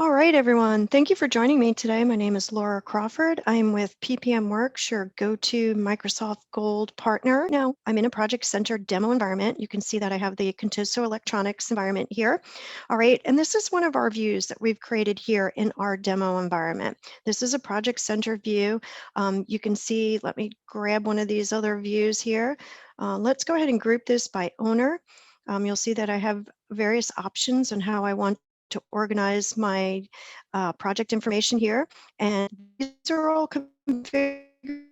All right, everyone. Thank you for joining me today. My name is Laura Crawford. I'm with PPM Works, your go-to Microsoft Gold partner. Now, I'm in a project-centered demo environment. You can see that I have the Contoso Electronics environment here. All right, and this is one of our views that we've created here in our demo environment. This is a project-centered view. You can see, let me grab one of these other views here. Let's go ahead and group this by owner. You'll see that I have various options on how I want to organize my project information here. And these are all configurable.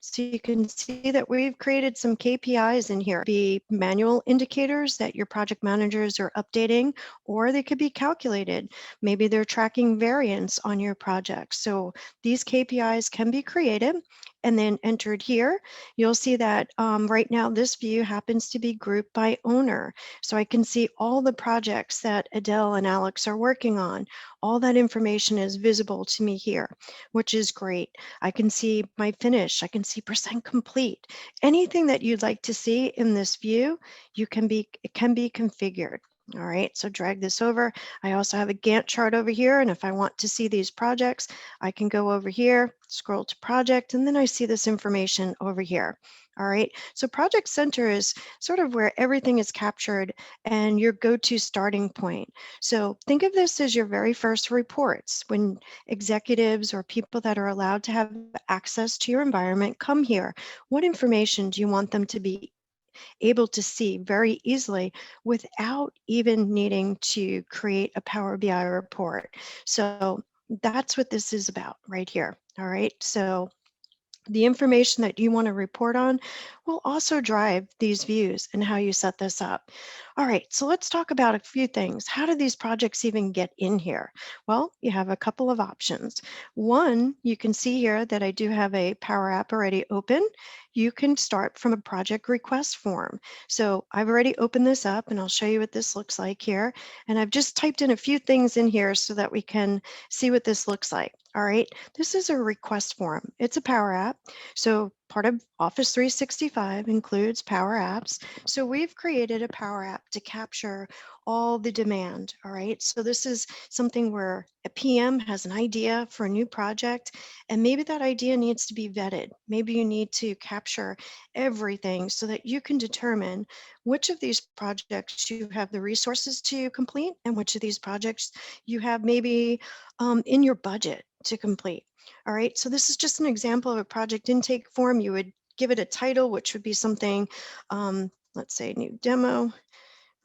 So you can see that we've created some KPIs in here. Be manual indicators that your project managers are updating, or they could be calculated. Maybe they're tracking variance on your project. So these KPIs can be created and then entered here. You'll see that right now this view happens to be grouped by owner. So I can see all the projects that Adele and Alex are working on. All that information is visible to me here, which is great. I can see my finish. I can see percent complete. Anything that you'd like to see in this view, it can be configured. All right, so drag this over. I also have a Gantt chart over here, and if I want to see these projects, I can go over here, scroll to project, and then I see this information over here. All right, so Project Center is sort of where everything is captured and your go-to starting point. So think of this as your very first reports. When executives or people that are allowed to have access to your environment come here, what information do you want them to be able to see very easily without even needing to create a Power BI report? So that's what this is about right here. All right, so the information that you want to report on will also drive these views and how you set this up. All right, so let's talk about a few things. How do these projects even get in here? Well, you have a couple of options. One, you can see here that I do have a Power App already open. You can start from a project request form. So I've already opened this up and I'll show you what this looks like here. And I've just typed in a few things in here so that we can see what this looks like. All right, this is a request form. It's a Power App. So part of Office 365 includes Power Apps. So we've created a Power App to capture all the demand. All right, so this is something where a PM has an idea for a new project, and maybe that idea needs to be vetted. Maybe you need to capture everything so that you can determine which of these projects you have the resources to complete and which of these projects you have maybe in your budget to complete. All right, so this is just an example of a project intake form. You would give it a title, which would be something, let's say new demo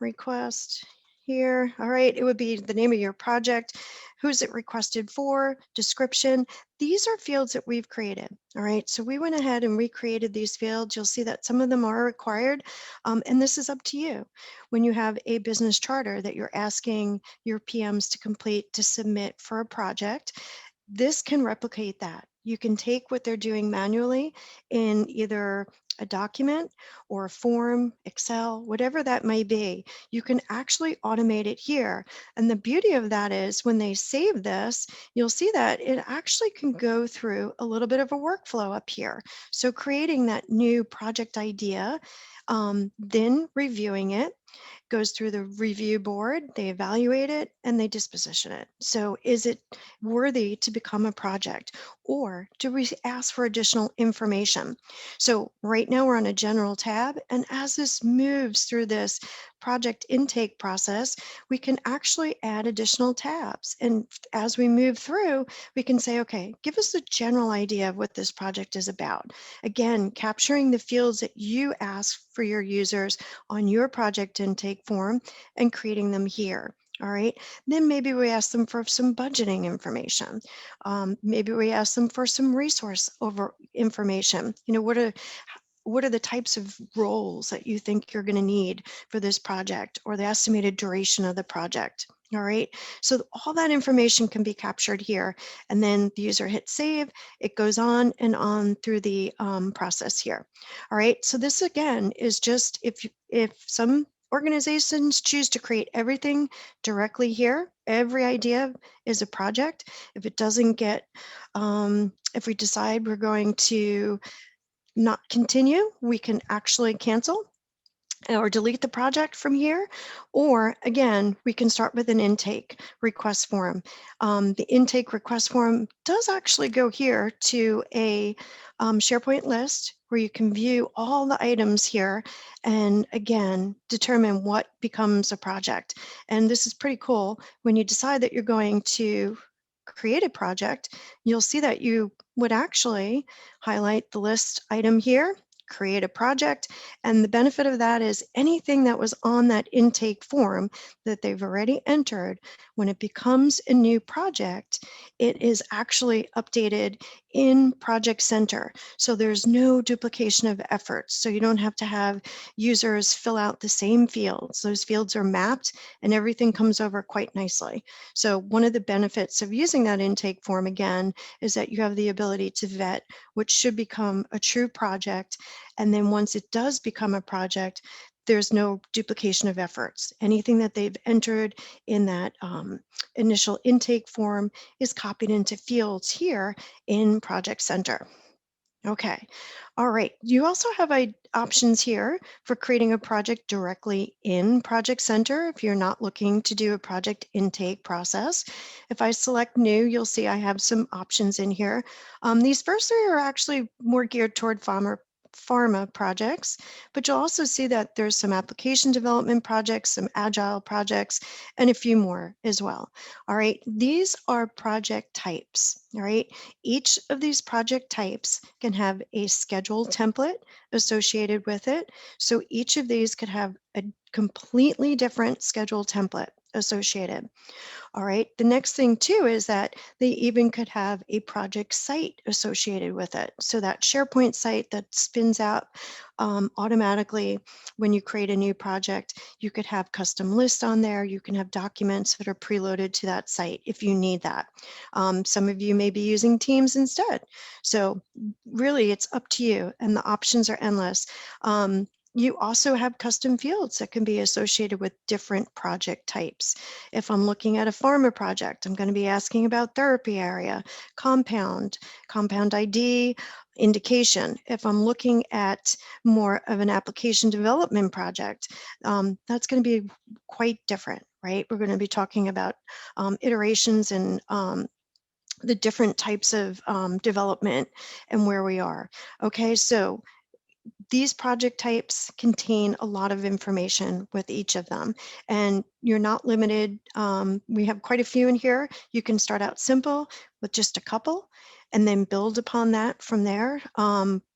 request here. All right, it would be the name of your project, who's it requested for, description. These are fields that we've created. All right, so we went ahead and recreated these fields. You'll see that some of them are required, and this is up to you. When you have a business charter that you're asking your PMs to complete to submit for a project, this can replicate that. You can take what they're doing manually in either a document or a form, Excel, whatever that may be. You can actually automate it here. And the beauty of that is when they save this, you'll see that it actually can go through a little bit of a workflow up here. So creating that new project idea, then reviewing it, goes through the review board, they evaluate it, and they disposition it. So is it worthy to become a project, or do we ask for additional information? So right now we're on a general tab, and as this moves through this project intake process, we can actually add additional tabs. And as we move through, we can say, okay, give us a general idea of what this project is about. Again, capturing the fields that you ask for your users on your project intake form and creating them here. All right, then maybe we ask them for some budgeting information. Maybe we ask them for some resource over information. You know, what are the types of roles that you think you're going to need for this project, or the estimated duration of the project? All right, so all that information can be captured here, and then the user hits save. It goes on and on through the process here. All right, so this again is just if some organizations choose to create everything directly here, every idea is a project. If it doesn't get, if we decide we're going to not continue, we can actually cancel. or delete the project from here. Or again, we can start with an intake request form. The intake request form does actually go here to a SharePoint list where you can view all the items here and again, determine what becomes a project. And this is pretty cool. When you decide that you're going to create a project, you'll see that you would actually highlight the list item here, create a project, and the benefit of that is anything that was on that intake form that they've already entered, when it becomes a new project, it is actually updated in Project Center. So there's no duplication of efforts. So you don't have to have users fill out the same fields. Those fields are mapped and everything comes over quite nicely. So one of the benefits of using that intake form again is that you have the ability to vet what should become a true project, and then once it does become a project, there's no duplication of efforts. Anything that they've entered in that initial intake form is copied into fields here in Project Center. Okay. All right. You also have options here for creating a project directly in Project Center if you're not looking to do a project intake process. If I select new, you'll see I have some options in here. These first three are actually more geared toward pharma projects, but you'll also see that there's some application development projects, some agile projects, and a few more as well. All right. These are project types. All right. Each of these project types can have a schedule template associated with it. So each of these could have a completely different schedule template associated. All right. The next thing too is that they even could have a project site associated with it. So that SharePoint site that spins out automatically when you create a new project, you could have custom lists on there. You can have documents that are preloaded to that site if you need that. Some of you may be using Teams instead. So really it's up to you and the options are endless. You also have custom fields that can be associated with different project types. If I'm looking at a pharma project, I'm going to be asking about therapy area, compound, compound ID, indication. If I'm looking at more of an application development project, that's going to be quite different, right? We're going to be talking about iterations and the different types of development and where we are. Okay, so these project types contain a lot of information with each of them, and you're not limited. We have quite a few in here. You can start out simple with just a couple and then build upon that from there.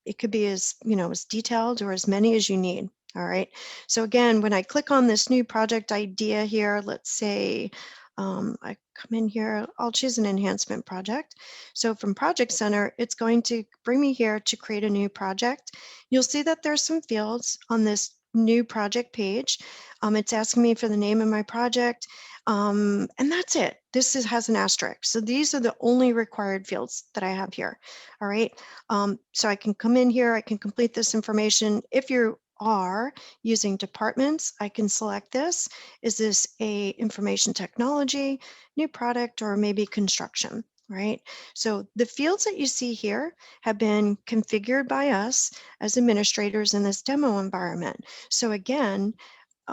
It could be as, as detailed or as many as you need. All right. So again, when I click on this new project idea here, let's say I come in here, I'll choose an enhancement project. So from Project Center, it's going to bring me here to create a new project. You'll see that there's some fields on this new project page. It's asking me for the name of my project, and that's it. Has an asterisk. So these are the only required fields that I have here. All right. So I can come in here, I can complete this information. If you are using departments, I can select this. Is this a information technology, new product, or maybe construction? Right. So the fields that you see here have been configured by us as administrators in this demo environment. So again,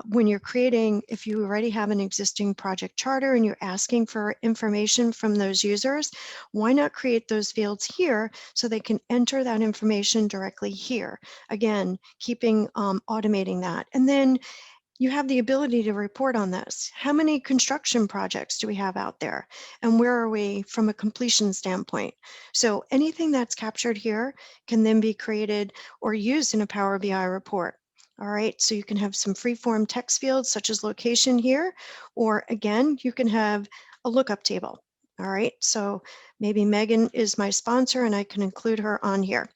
when you're creating, if you already have an existing project charter and you're asking for information from those users, why not create those fields here so they can enter that information directly here? Again, keeping automating that. And then you have the ability to report on this. How many construction projects do we have out there? And where are we from a completion standpoint? So anything that's captured here can then be created or used in a Power BI report. All right, so you can have some free-form text fields such as location here, or again, you can have a lookup table. All right, so maybe Megan is my sponsor and I can include her on here.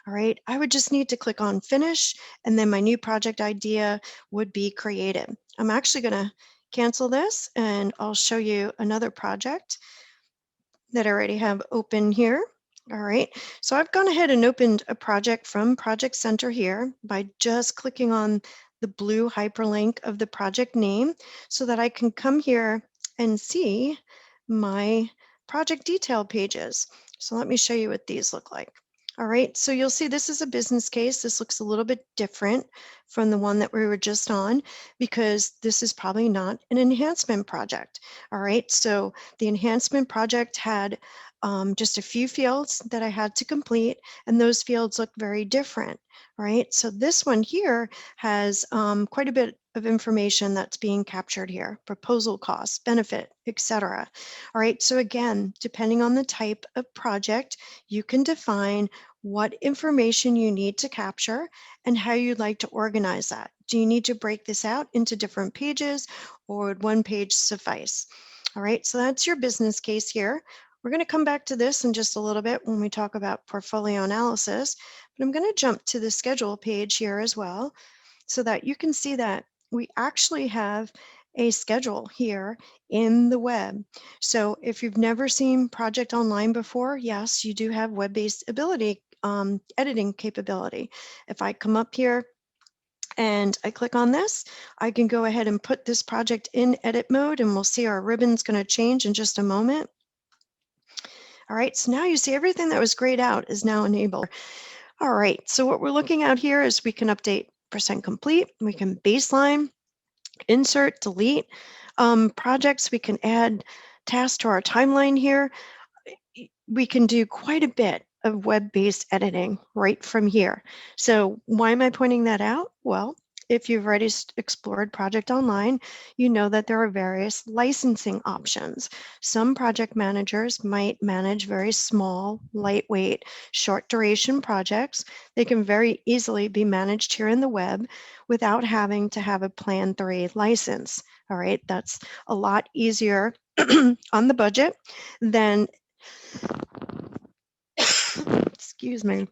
All right, I would just need to click on finish and then my new project idea would be created. I'm actually going to cancel this and I'll show you another project that I already have open here. All right, so I've gone ahead and opened a project from Project Center here by just clicking on the blue hyperlink of the project name so that I can come here and see my project detail pages. So let me show you what these look like. All right, so you'll see this is a business case. This looks a little bit different from the one that we were just on because this is probably not an enhancement project. All right, so the enhancement project had just a few fields that I had to complete, and those fields look very different. All right, so this one here has quite a bit of information that's being captured here: proposal costs, benefit, etc. All right, so again, depending on the type of project, you can define what information you need to capture and how you'd like to organize that. Do you need to break this out into different pages, or would one page suffice? All right, so that's your business case here. We're going to come back to this in just a little bit when we talk about portfolio analysis, but I'm going to jump to the schedule page here as well so that you can see that we actually have a schedule here in the web. So if you've never seen Project Online before, yes, you do have web-based ability, editing capability. If I come up here and I click on this, I can go ahead and put this project in edit mode, and we'll see our ribbon's going to change in just a moment. All right, so now you see everything that was grayed out is now enabled. All right, so what we're looking at here is we can update percent complete, we can baseline, insert, delete projects, we can add tasks to our timeline here. We can do quite a bit of web-based editing right from here. So why am I pointing that out? Well, if you've already explored Project Online, you know that there are various licensing options. Some project managers might manage very small, lightweight, short duration projects. They can very easily be managed here in the web without having to have a Plan 3 license. All right, that's a lot easier on the budget than excuse me.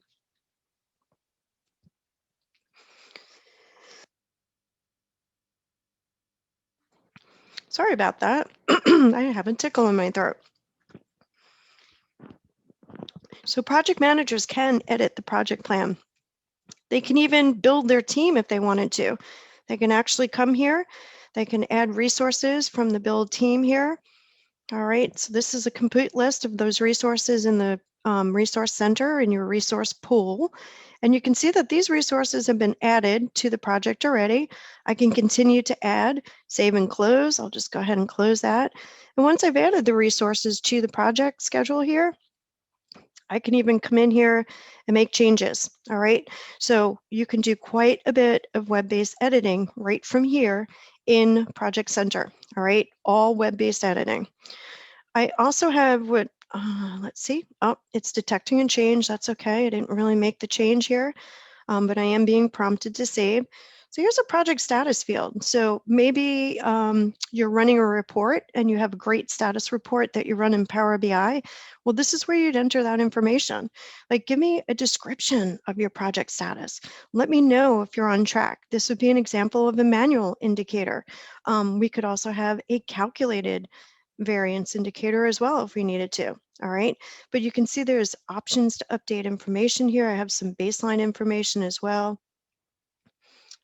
Sorry about that. I have a tickle in my throat. So project managers can edit the project plan. They can even build their team if they wanted to. They can actually come here. They can add resources from the build team here. All right, so this is a complete list of those resources in the resource center in your resource pool. And you can see that these resources have been added to the project already. I can continue to add, save and close. I'll just go ahead and close that. And once I've added the resources to the project schedule here, I can even come in here and make changes. All right, so you can do quite a bit of web-based editing right from here in Project Center. All right, all web-based editing. I also have what, let's see, oh, it's detecting a change. That's okay. I didn't really make the change here, but I am being prompted to save. So here's a project status field. So maybe you're running a report and you have a great status report that you run in Power BI. Well, this is where you'd enter that information. Like, give me a description of your project status. Let me know if you're on track. This would be an example of a manual indicator. We could also have a calculated variance indicator as well if we needed to. All right, but you can see there's options to update information here. I have some baseline information as well.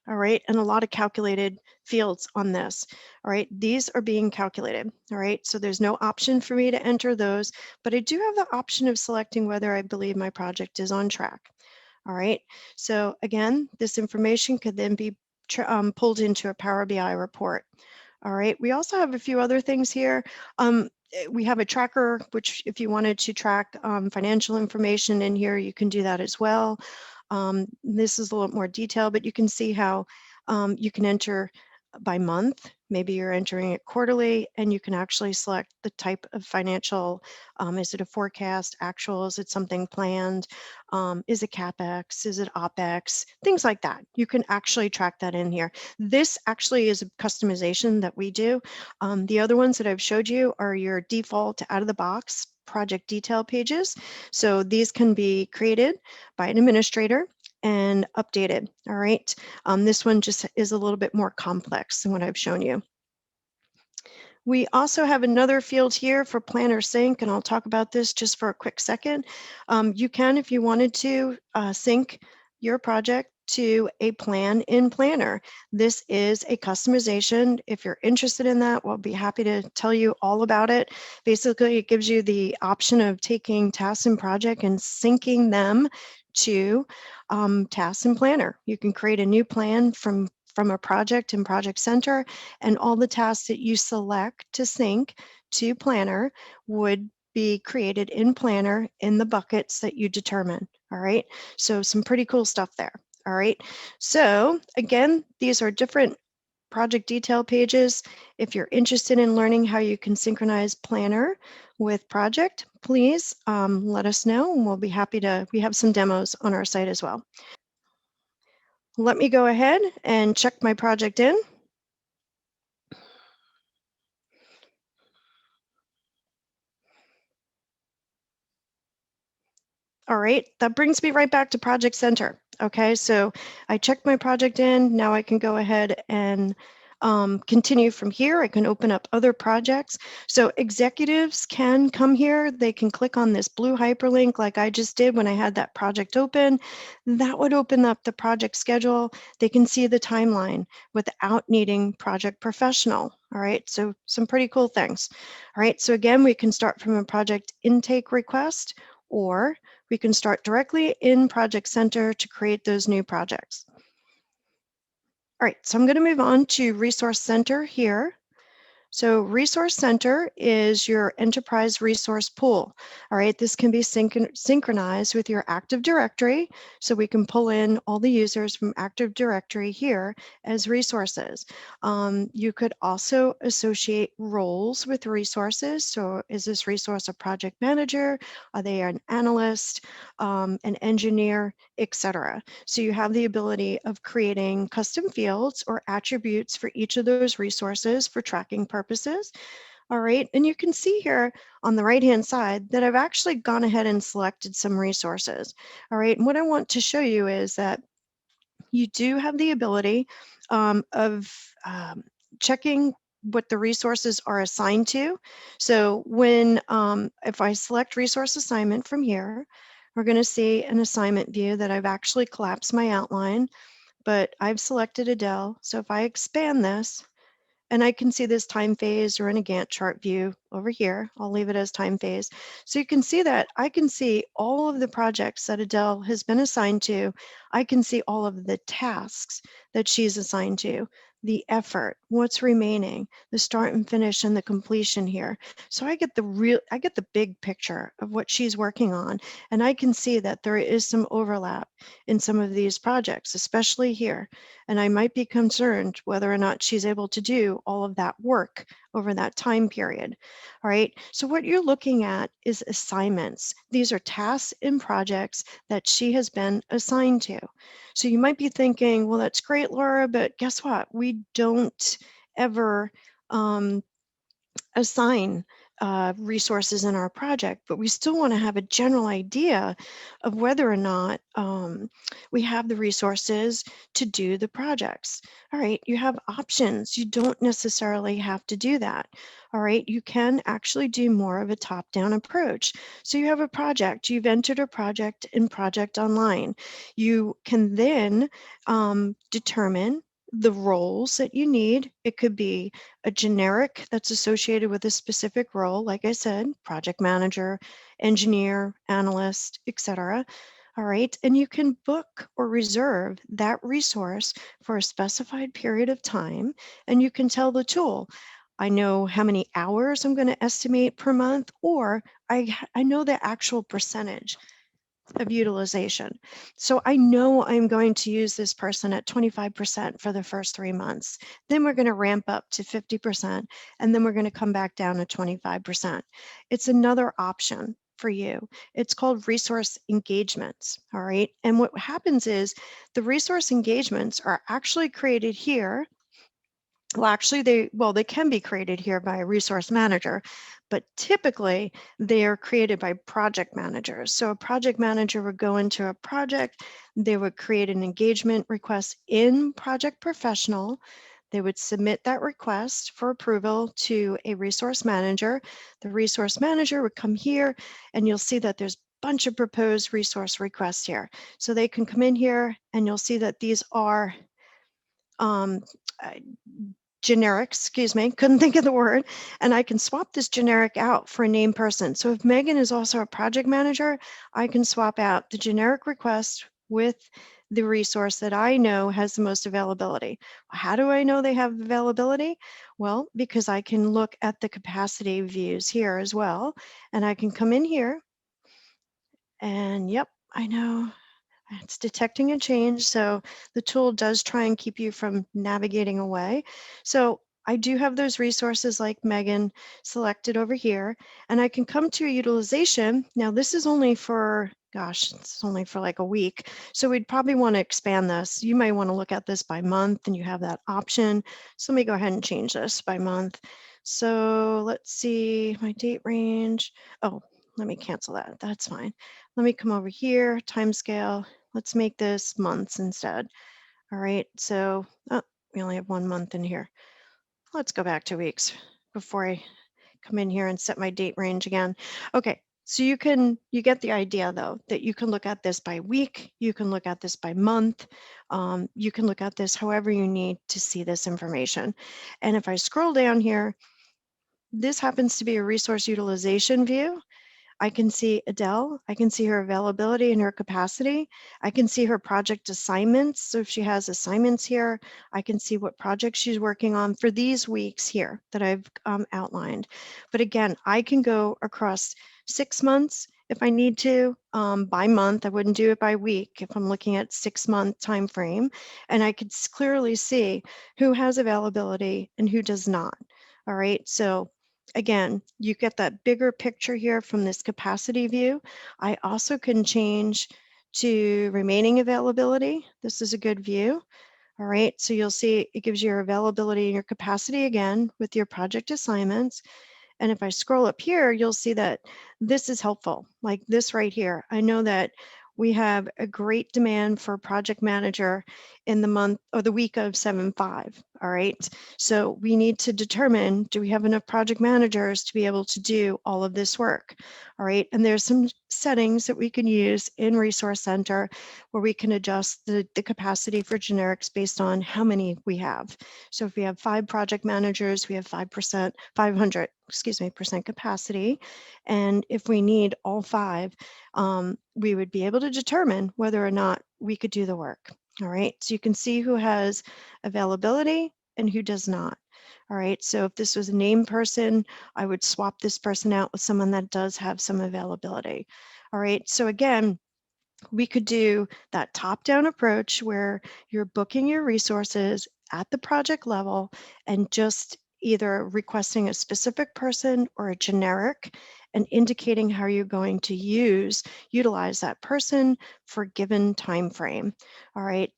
All right, and a lot of calculated fields on this. All right, these are being calculated. All right, so there's no option for me to enter those, but I do have the option of selecting whether I believe my project is on track. All right, so again, this information could then be pulled into a Power BI report. All right, we also have a few other things here. We have a tracker, which if you wanted to track financial information in here, you can do that as well. This is a little more detailed, but you can see how you can enter by month. Maybe you're entering it quarterly, and you can actually select the type of financial. Is it a forecast, actual? Is it something planned? Is it CapEx? Is it OpEx? Things like that. You can actually track that in here. This actually is a customization that we do. The other ones that I've showed you are your default out of the box project detail pages. So these can be created by an administrator and updated. All right. This one just is a little bit more complex than what I've shown you. We also have another field here for Planner Sync, and I'll talk about this just for a quick second. You can, if you wanted to, sync your project to a plan in Planner. This is a customization. If you're interested in that, we'll be happy to tell you all about it. Basically, it gives you the option of taking tasks and project and syncing them to tasks in Planner. You can create a new plan from a project in Project Center, and all the tasks that you select to sync to Planner would be created in Planner in the buckets that you determine. All right, so some pretty cool stuff there. All right, so again, these are different project detail pages. If you're interested in learning how you can synchronize Planner with project, please let us know, and we'll be happy to. We have some demos on our site as well. Let me go ahead and check my project in. All right, that brings me right back to Project Center. Okay, so I checked my project in. Now I can go ahead and continue from here. I can open up other projects. So executives can come here. They can click on this blue hyperlink like I just did when I had that project open. That would open up the project schedule. They can see the timeline without needing project professional. All right, so some pretty cool things. All right, so again, we can start from a project intake request, or we can start directly in Project Center to create those new projects. All right, so I'm going to move on to Resource Center here. So Resource Center is your enterprise resource pool. All right, this can be synchronized with your Active Directory, so we can pull in all the users from Active Directory here as resources. You could also associate roles with resources. So is this resource a project manager? Are they an analyst, an engineer, etc.? So you have the ability of creating custom fields or attributes for each of those resources for tracking purposes. All right, and you can see here on the right-hand side that I've actually gone ahead and selected some resources. All right, and what I want to show you is that you do have the ability of checking what the resources are assigned to. So when, if I select resource assignment from here, we're going to see an assignment view that I've actually collapsed my outline, but I've selected Adele. So if I expand this, and I can see this time phase or in a Gantt chart view over here. I'll leave it as time phase. So you can see that I can see all of the projects that Adele has been assigned to. I can see all of the tasks that she's assigned to, the effort, what's remaining, the start and finish and the completion here. So I get the big picture of what she's working on. And I can see that there is some overlap in some of these projects, especially here. And I might be concerned whether or not she's able to do all of that work over that time period. All right, so what you're looking at is assignments. These are tasks and projects that she has been assigned to. So you might be thinking, well, that's great, Laura, but guess what? We don't ever assign resources in our project, but we still want to have a general idea of whether or not we have the resources to do the projects. All right, you have options. You don't necessarily have to do that. All right, you can actually do more of a top-down approach. So you have a project, you've entered a project in Project Online. You can then determine the roles that you need. It could be a generic that's associated with a specific role, like I said, project manager, engineer, analyst, etc. All right, and you can book or reserve that resource for a specified period of time, and you can tell the tool, I know how many hours I'm going to estimate per month, or I know the actual percentage of utilization. So I know I'm going to use this person at 25% for the first 3 months. Then we're going to ramp up to 50%, and then we're going to come back down to 25%. It's another option for you. It's called resource engagements, all right? And what happens is the resource engagements are actually created here. Well, actually, they can be created here by a resource manager, but typically they are created by project managers. So a project manager would go into a project, they would create an engagement request in Project Professional. They would submit that request for approval to a resource manager. The resource manager would come here, and you'll see that there's bunch of proposed resource requests here. So they can come in here and you'll see that these are um, uh, generic, excuse me, couldn't think of the word, and I can swap this generic out for a named person. So if Megan is also a project manager, I can swap out the generic request with the resource that I know has the most availability. How do I know they have availability? Well, because I can look at the capacity views here as well, and I can come in here and yep, I know it's detecting a change, so the tool does try and keep you from navigating away. So I do have those resources like Megan selected over here, and I can come to utilization. Now this is only for, gosh, it's only for like a week. So we'd probably want to expand this. You might want to look at this by month and you have that option. So let me go ahead and change this by month. So let's see my date range. Oh, let me cancel that. That's fine. Let me come over here, timescale. Let's make this months instead. All right, so oh, we only have 1 month in here. Let's go back to weeks before I come in here and set my date range again. Okay, so you get the idea though, that you can look at this by week, you can look at this by month, you can look at this however you need to see this information. And if I scroll down here, this happens to be a resource utilization view. I can see Adele. I can see her availability and her capacity. I can see her project assignments. So if she has assignments here, I can see what projects she's working on for these weeks here that I've outlined. But again, I can go across 6 months if I need to, by month. I wouldn't do it by week if I'm looking at 6 month time frame. And I could clearly see who has availability and who does not. All right, so again, you get that bigger picture here from this capacity view. I also can change to remaining availability. This is a good view. All right, so you'll see it gives you your availability and your capacity again with your project assignments. And if I scroll up here, you'll see that this is helpful, like this right here. I know that we have a great demand for a project manager in the month or the week of 7/5. All right. So we need to determine, do we have enough project managers to be able to do all of this work? All right. And there's some settings that we can use in Resource Center where we can adjust the capacity for generics based on how many we have. So if we have 5 project managers, we have 5%, 500, excuse me, percent capacity. And if we need all 5, we would be able to determine whether or not we could do the work. All right, so you can see who has availability and who does not. All right, so if this was a named person, I would swap this person out with someone that does have some availability. All right, so again, we could do that top-down approach where you're booking your resources at the project level and just either requesting a specific person or a generic and indicating how you're going to utilize that person for a given time frame. All right.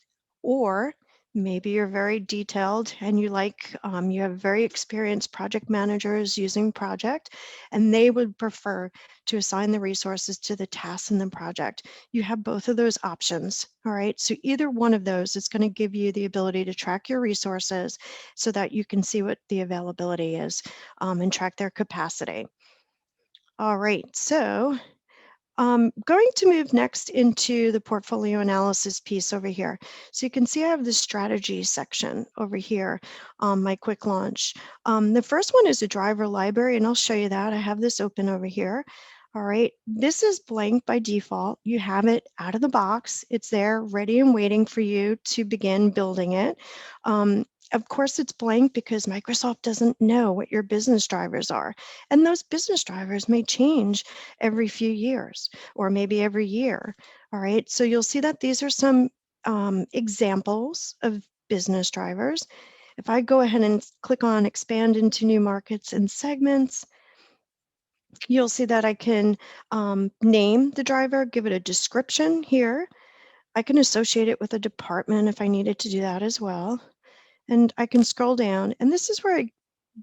Or maybe you're very detailed and you have very experienced project managers using project, and they would prefer to assign the resources to the tasks in the project. You have both of those options. All right. So either one of those is going to give you the ability to track your resources so that you can see what the availability is and track their capacity. All right. So going to move next into the portfolio analysis piece over here. So you can see I have the strategy section over here on my quick launch. The first one is a driver library, and I'll show you that. I have this open over here. All right, this is blank by default. You have it out of the box. It's there ready and waiting for you to begin building it. Of course, it's blank because Microsoft doesn't know what your business drivers are. And those business drivers may change every few years or maybe every year. All right, so you'll see that these are some examples of business drivers. If I go ahead and click on expand into new markets and segments, you'll see that I can name the driver, give it a description here. I can associate it with a department if I needed to do that as well. And I can scroll down, and this is where I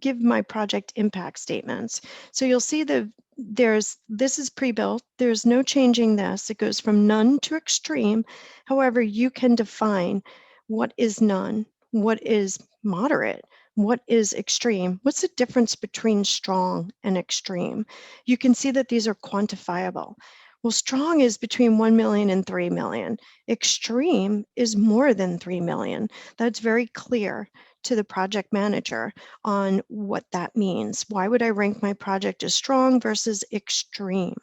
give my project impact statements. So you'll see this is pre-built. There's no changing this. It goes from none to extreme. However, you can define what is none, what is moderate, what is extreme. What's the difference between strong and extreme? You can see that these are quantifiable. Well, strong is between 1 million and 3 million. Extreme is more than 3 million. That's very clear to the project manager on what that means. Why would I rank my project as strong versus extreme,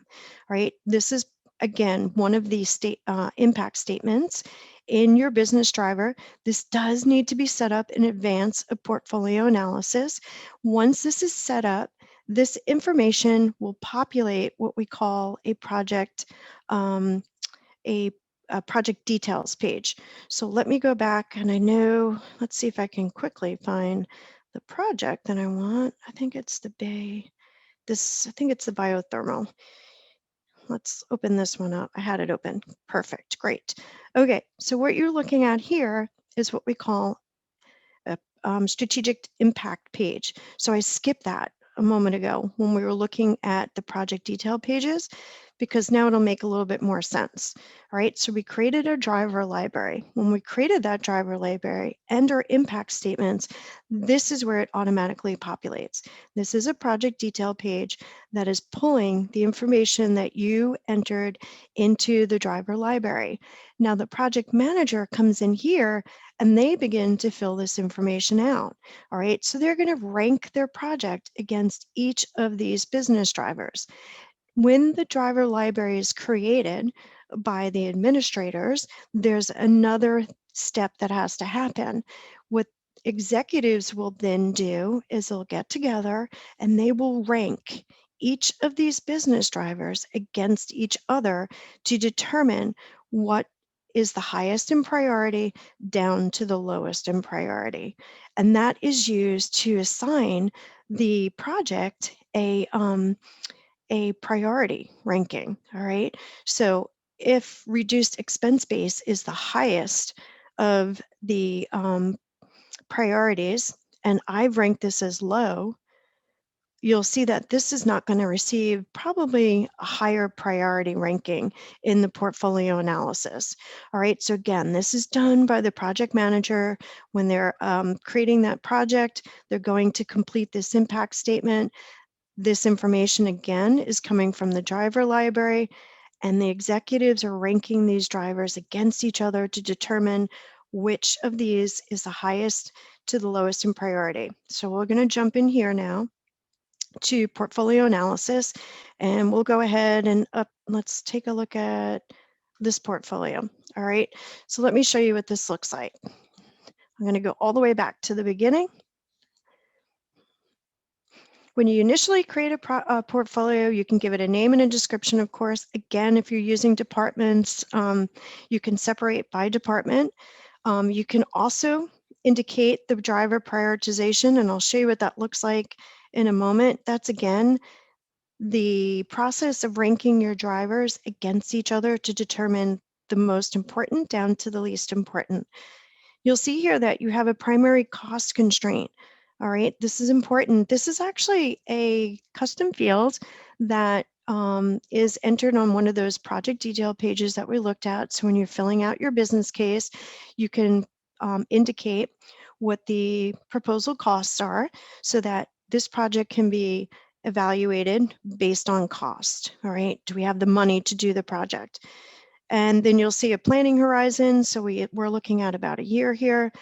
right? This is, again, one of the impact statements in your business driver. This does need to be set up in advance of portfolio analysis. Once this is set up, this information will populate what we call um, a, a project details page. So let me go back, and I know, let's see if I can quickly find the project that I want. I think it's the I think it's the biothermal. Let's open this one up. I had it open. Perfect, great. Okay, so what you're looking at here is what we call a strategic impact page. So I skipped that a moment ago when we were looking at the project detail pages, because now it'll make a little bit more sense. All right, so we created a driver library. When we created that driver library and our impact statements, this is where it automatically populates. This is a project detail page that is pulling the information that you entered into the driver library. Now the project manager comes in here and they begin to fill this information out. All right, so they're going to rank their project against each of these business drivers. When the driver library is created by the administrators, there's another step that has to happen. What executives will then do is they'll get together and they will rank each of these business drivers against each other to determine what is the highest in priority down to the lowest in priority. And that is used to assign the project a priority ranking. All right. So if reduced expense base is the highest of the priorities, and I've ranked this as low, you'll see that this is not going to receive probably a higher priority ranking in the portfolio analysis. All right, so again, this is done by the project manager. When they're creating that project, they're going to complete this impact statement. This information, again, is coming from the driver library, and the executives are ranking these drivers against each other to determine which of these is the highest to the lowest in priority. So we're going to jump in here now to portfolio analysis, and we'll go ahead and let's take a look at this portfolio. All right, so let me show you what this looks like. I'm going to go all the way back to the beginning. When you initially create a portfolio, you can give it a name and a description, of course. Again, if you're using departments, you can separate by department. You can also indicate the driver prioritization, and I'll show you what that looks like in a moment. That's, again, the process of ranking your drivers against each other to determine the most important down to the least important. You'll see here that you have a primary cost constraint. All right, this is important. This is actually a custom field that is entered on one of those project detail pages that we looked at. So when you're filling out your business case, you can indicate what the proposal costs are so that this project can be evaluated based on cost. All right, do we have the money to do the project? And then you'll see a planning horizon. So we're looking at about a year here.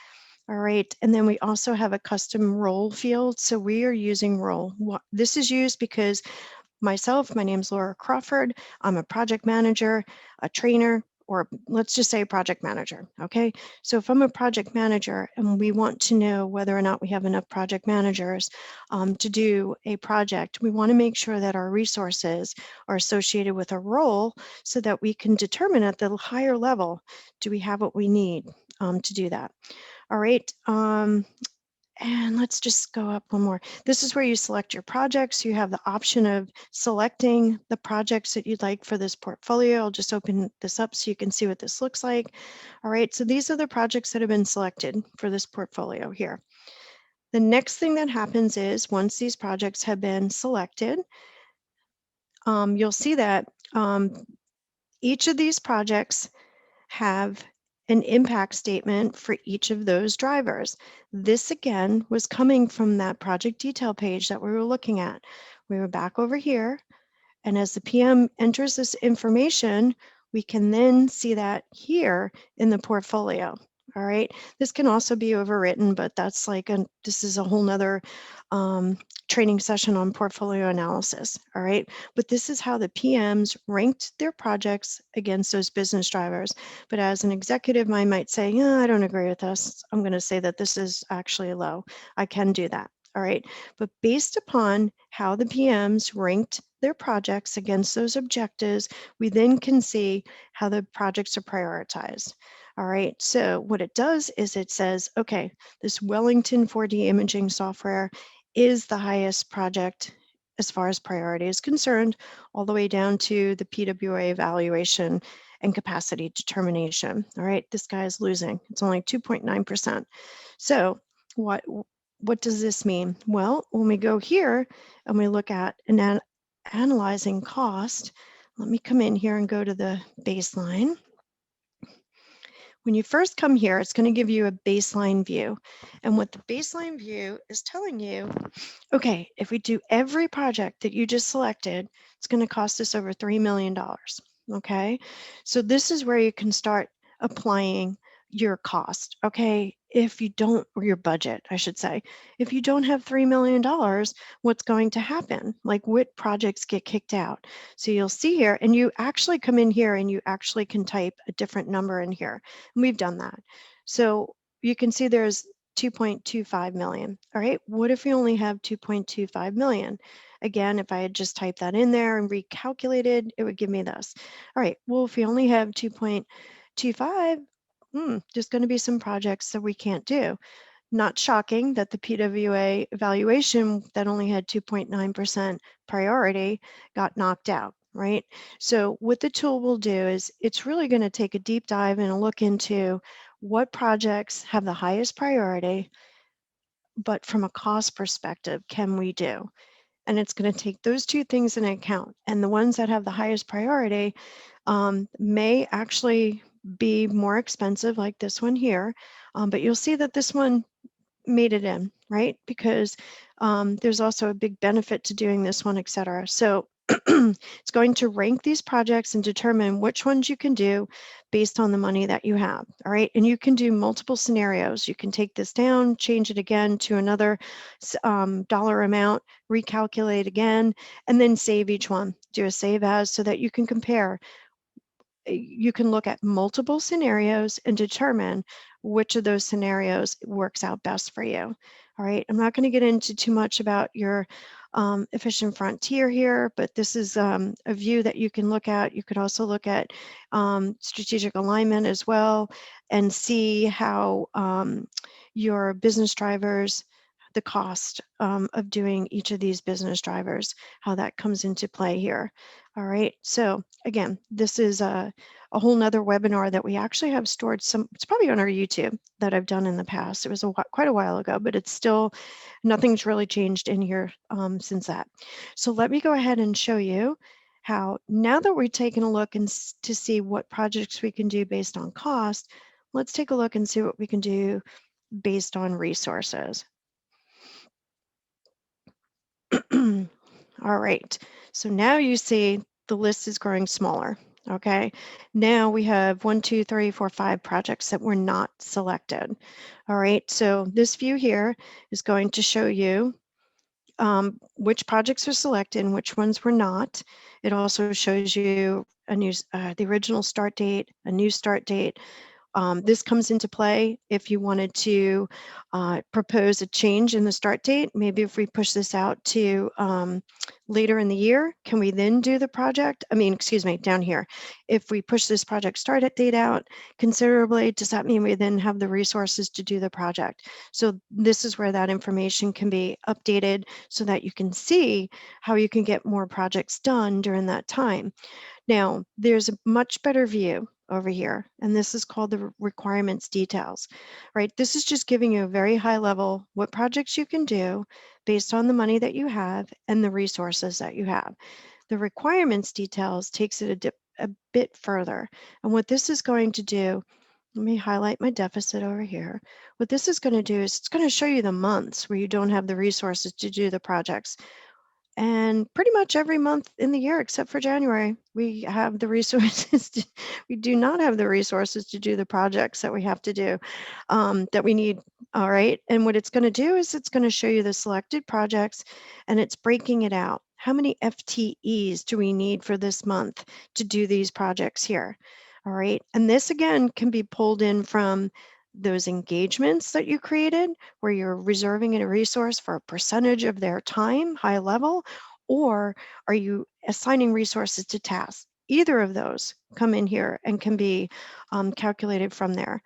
All right, and then we also have a custom role field. So we are using role. This is used because myself, my name's Laura Crawford. I'm a project manager, a trainer, or let's just say a project manager, okay? So if I'm a project manager and we want to know whether or not we have enough project managers to do a project, we want to make sure that our resources are associated with a role so that we can determine at the higher level, do we have what we need to do that? All right, and let's just go up one more. This is where you select your projects. You have the option of selecting the projects that you'd like for this portfolio. I'll just open this up so you can see what this looks like. All right, so these are the projects that have been selected for this portfolio here. The next thing that happens is once these projects have been selected, you'll see that each of these projects have an impact statement for each of those drivers. This, again, was coming from that project detail page that we were looking at. We were back over here, And as the PM enters this information, we can then see that here in the portfolio. All right. This can also be overwritten, but that's like this is a whole nother training session on portfolio analysis. All right. But this is how the PMs ranked their projects against those business drivers. But as an executive, I might say, yeah, I don't agree with this. I'm going to say that this is actually low. I can do that. All right. But based upon how the PMs ranked their projects against those objectives, we then can see how the projects are prioritized. All right. So what it does is it says, okay, this Wellington 4D imaging software is the highest project as far as priority is concerned, all the way down to the PWA evaluation and capacity determination. All right, this guy is losing. It's only 2.9%. So what does this mean? Well, when we go here and we look at analyzing cost, let me come in here and go to the baseline. When you first come here, it's going to give you a baseline view. And what the baseline view is telling you, okay, if we do every project that you just selected, it's going to cost us over $3 million. Okay, so this is where you can start applying your cost. Okay, if you don't, or your budget, I should say, if you don't have $3 million, what's going to happen? Like what projects get kicked out? So you'll see here, and you actually come in here and you actually can type a different number in here. And we've done that. So you can see there's 2.25 million. All right, what if we only have 2.25 million? Again, if I had just typed that in there and recalculated, it would give me this. All right, well, if we only have 2.25, there's going to be some projects that we can't do. Not shocking that the PWA evaluation that only had 2.9% priority got knocked out, right? So what the tool will do is it's really going to take a deep dive and a look into what projects have the highest priority, but from a cost perspective, can we do? And it's going to take those two things into account. And the ones that have the highest priority may actually be more expensive, like this one here. But you'll see that this one made it in, right? Because there's also a big benefit to doing this one, et cetera. So it's going to rank these projects and determine which ones you can do based on the money that you have. All right. And you can do multiple scenarios. You can take this down, change it again to another dollar amount, recalculate again, and then save each one. Do a save as so that you can compare. You can look at multiple scenarios and determine which of those scenarios works out best for you. All right, I'm not going to get into too much about your efficient frontier here, but this is a view that you can look at. You could also look at strategic alignment as well and see how your business drivers, the cost of doing each of these business drivers, how that comes into play here. All right, so again, this is a whole nother webinar that we actually have stored it's probably on our YouTube that I've done in the past. It was quite a while ago, but it's still, nothing's really changed in here since that. So let me go ahead and show you how, now that we're taking a look and to see what projects we can do based on cost, let's take a look and see what we can do based on resources. All right, so now you see the list is growing smaller. Okay, now we have 1, 2, 3, 4, 5 projects that were not selected. All right, so this view here is going to show you which projects were selected and which ones were not. It also shows you a new, the original start date, a new start date. This comes into play if you wanted to propose a change in the start date. Maybe if we push this out to later in the year, can we then do the project? I mean, excuse me, down here. If we push this project start date out considerably, does that mean we then have the resources to do the project? So this is where that information can be updated so that you can see how you can get more projects done during that time. Now, there's a much better view over here, and this is called the requirements details, right? This is just giving you a very high level what projects you can do based on the money that you have and the resources that you have. The requirements details takes it a bit further. And what this is going to do, let me highlight my deficit over here. What this is going to do is it's going to show you the months where you don't have the resources to do the projects. And pretty much every month in the year, except for January, we have the resources. We do not have the resources to do the projects that we have to do, that we need. All right. And what it's going to do is it's going to show you the selected projects and it's breaking it out. How many FTEs do we need for this month to do these projects here? All right. And this again can be pulled in from those engagements that you created where you're reserving a resource for a percentage of their time, high level, or are you assigning resources to tasks? Either of those come in here and can be calculated from there.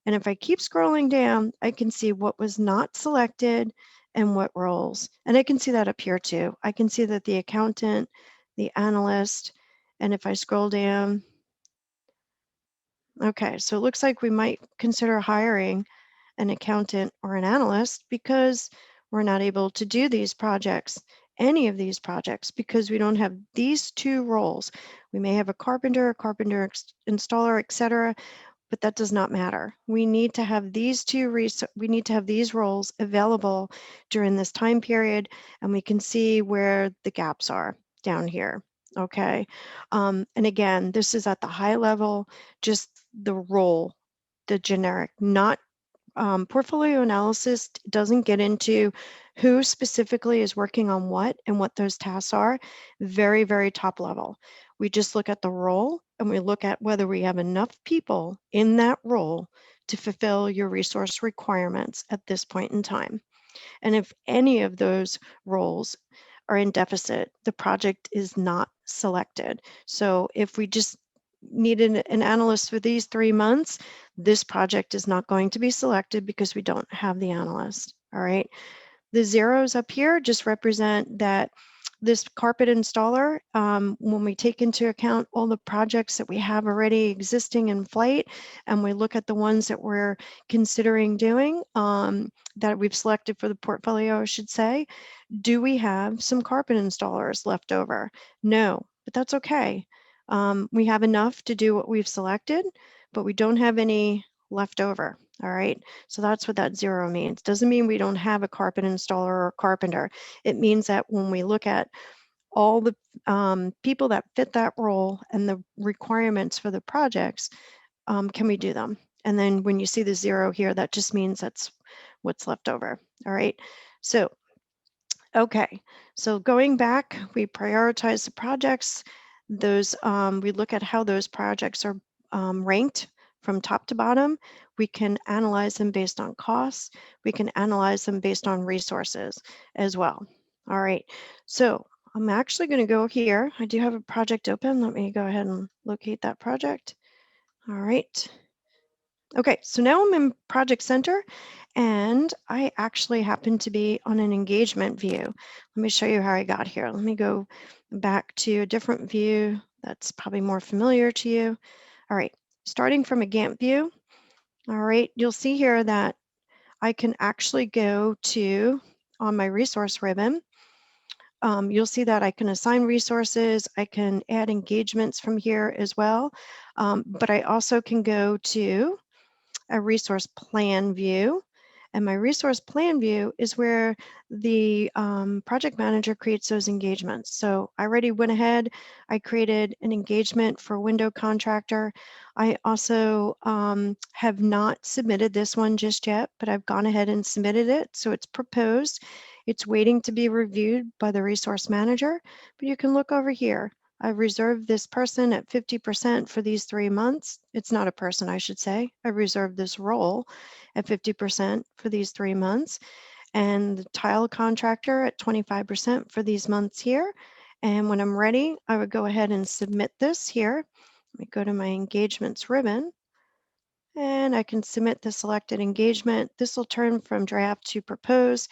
And if I keep scrolling down, I can see what was not selected and what roles. And I can see that up here too. I can see that the accountant, the analyst, and if I scroll down, okay, so it looks like we might consider hiring an accountant or an analyst because we're not able to do these projects, any of these projects, because we don't have these two roles. We may have a carpenter installer, etc., but that does not matter. We need to have these we need to have these roles available during this time period, and we can see where the gaps are down here. Okay, and again, this is at the high level, just the role, the generic, not portfolio analysis doesn't get into who specifically is working on what and what those tasks are. Very, very top level. We just look at the role and we look at whether we have enough people in that role to fulfill your resource requirements at this point in time. And if any of those roles are in deficit, the project is not selected. So if we just needed an analyst for these 3 months, this project is not going to be selected because we don't have the analyst. All right. The zeros up here just represent that this carpet installer, when we take into account all the projects that we have already existing in flight, and we look at the ones that we're considering doing, that we've selected for the portfolio, I should say, do we have some carpet installers left over? No, but that's okay. We have enough to do what we've selected, but we don't have any left over. All right, so that's what that zero means. Doesn't mean we don't have a carpet installer or carpenter. It means that when we look at all the people that fit that role and the requirements for the projects, can we do them? And then when you see the zero here, that just means that's what's left over. All right, so okay, so going back, we prioritize the projects. Those we look at how those projects are ranked from top to bottom. We can analyze them based on costs. We can analyze them based on resources as well. All right, so I'm actually going to go here. I do have a project open. Let me go ahead and locate that project. All right. Okay, so now I'm in Project Center and I actually happen to be on an engagement view. Let me show you how I got here. Let me go back to a different view that's probably more familiar to you. All right, starting from a Gantt view. All right, you'll see here that I can actually go to, on my resource ribbon, you'll see that I can assign resources, I can add engagements from here as well, but I also can go to a resource plan view. And my resource plan view is where the project manager creates those engagements. So I already went ahead, I created an engagement for window contractor. I also have not submitted this one just yet, but I've gone ahead and submitted it. So it's proposed. It's waiting to be reviewed by the resource manager, but you can look over here. I've reserved this person at 50% for these 3 months. It's not a person, I should say. I reserved this role at 50% for these 3 months, and the tile contractor at 25% for these months here. And when I'm ready, I would go ahead and submit this here. Let me go to my engagements ribbon, and I can submit the selected engagement. This will turn from draft to proposed.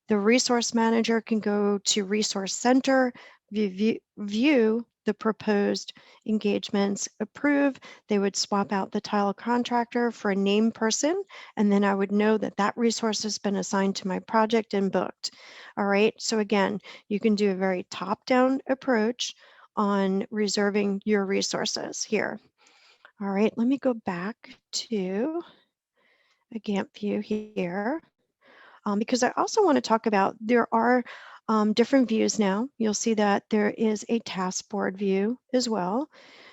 The resource manager can go to Resource Center, view the proposed engagements, approve. They would swap out the tile contractor for a named person, and then I would know that that resource has been assigned to my project and booked. All right, so again, you can do a very top-down approach on reserving your resources here. All right, let me go back to a Gantt view here. Because I also want to talk about there are different views now. You'll see that there is a task board view as well.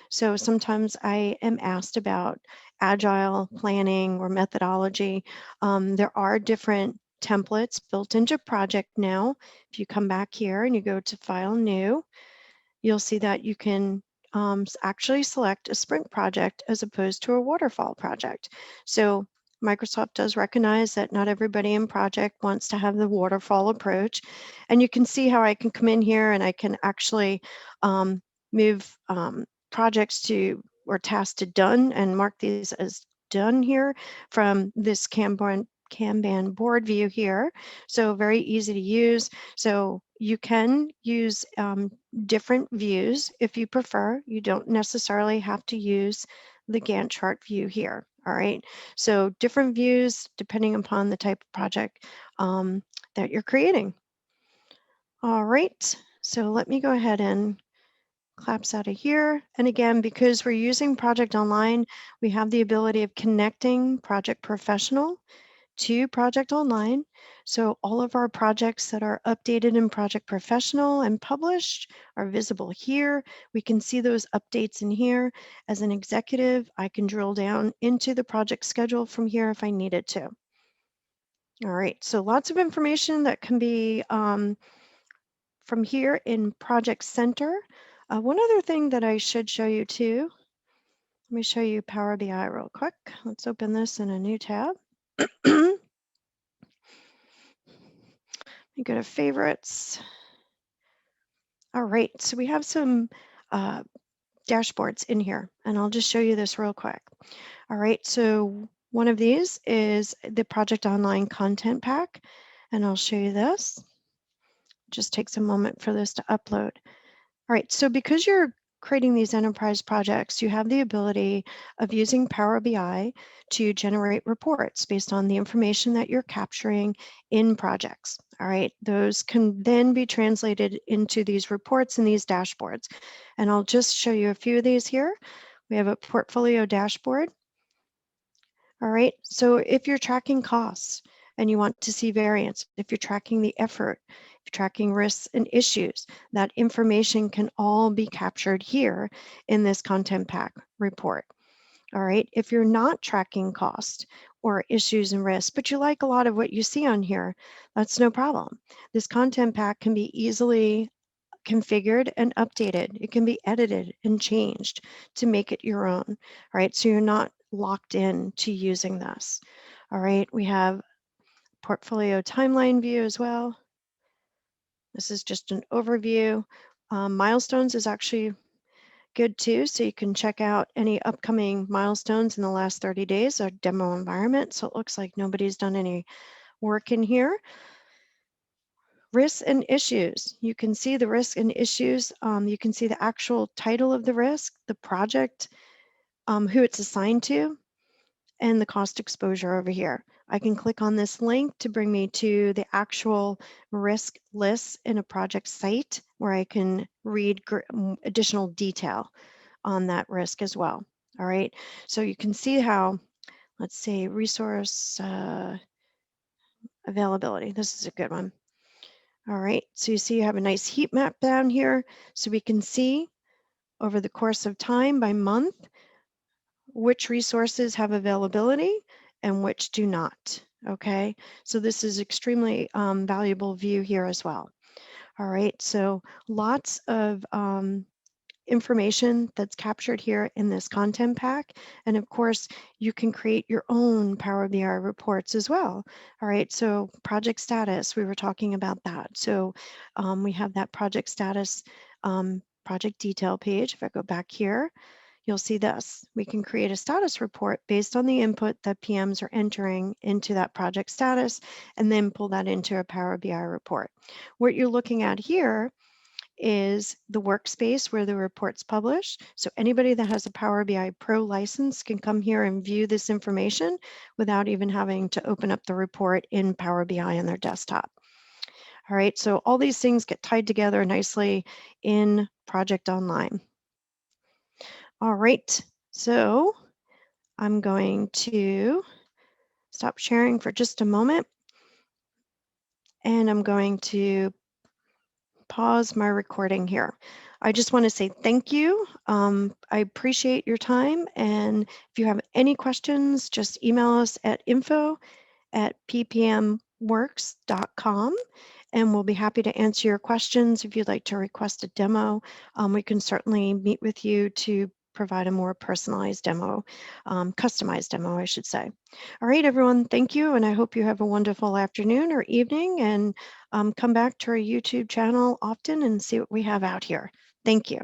So sometimes I am asked about agile planning or methodology. There are different templates built into project now. If you come back here and you go to File New, you'll see that you can actually select a sprint project as opposed to a waterfall project. So Microsoft does recognize that not everybody in project wants to have the waterfall approach. And you can see how I can come in here and I can actually move projects to or tasks to done and mark these as done here from this Kanban board view here. So very easy to use. So you can use different views if you prefer. You don't necessarily have to use the Gantt chart view here. All right, so different views depending upon the type of project that you're creating. All right, so let me go ahead and collapse out of here. And again, because we're using Project Online, we have the ability of connecting Project Professional to Project Online. So all of our projects that are updated in Project Professional and published are visible here. We can see those updates in here. As an executive, I can drill down into the project schedule from here if I needed to. All right, so lots of information that can be from here in Project Center. One other thing that I should show you too, let me show you Power BI real quick. Let's open this in a new tab. You go to favorites. All right, so we have some dashboards in here, and I'll just show you this real quick. All right, so one of these is the Project Online Content Pack, and I'll show you this. Just takes a moment for this to upload. All right, so because you're creating these enterprise projects, you have the ability of using Power BI to generate reports based on the information that you're capturing in projects. All right, those can then be translated into these reports and these dashboards. And I'll just show you a few of these here. We have a portfolio dashboard. All right, so if you're tracking costs and you want to see variance, if you're tracking the effort, if you're tracking risks and issues, that information can all be captured here in this content pack report. All right, if you're not tracking cost or issues and risks, but you like a lot of what you see on here, that's no problem. This content pack can be easily configured and updated. It can be edited and changed to make it your own. All right, so you're not locked in to using this. All right, we have portfolio timeline view as well. This is just an overview. Milestones is actually good too, so you can check out any upcoming milestones in the last 30 days, our demo environment. So it looks like nobody's done any work in here. Risks and issues. You can see the risks and issues. You can see the actual title of the risk, the project, who it's assigned to, and the cost exposure over here. I can click on this link to bring me to the actual risk lists in a project site where I can read additional detail on that risk as well. All right, so you can see how, let's say, resource availability. This is a good one. All right, so you see you have a nice heat map down here, so we can see over the course of time by month which resources have availability and which do not. Okay, so this is extremely valuable view here as well. All right, so lots of information that's captured here in this content pack. And of course, you can create your own Power BI reports as well. All right, so project status, we were talking about that. So we have that project status project detail page. If I go back here, you'll see this. We can create a status report based on the input that PMs are entering into that project status and then pull that into a Power BI report. What you're looking at here is the workspace where the report's published. So anybody that has a Power BI Pro license can come here and view this information without even having to open up the report in Power BI on their desktop. All right, so all these things get tied together nicely in Project Online. All right, so I'm going to stop sharing for just a moment, and I'm going to pause my recording here. I just want to say thank you. I appreciate your time. And if you have any questions, just email us at info@ppmworks.com, and we'll be happy to answer your questions. If you'd like to request a demo, we can certainly meet with you to provide a more personalized demo, customized demo, I should say. All right, everyone, thank you, and I hope you have a wonderful afternoon or evening, and come back to our YouTube channel often and see what we have out here. Thank you.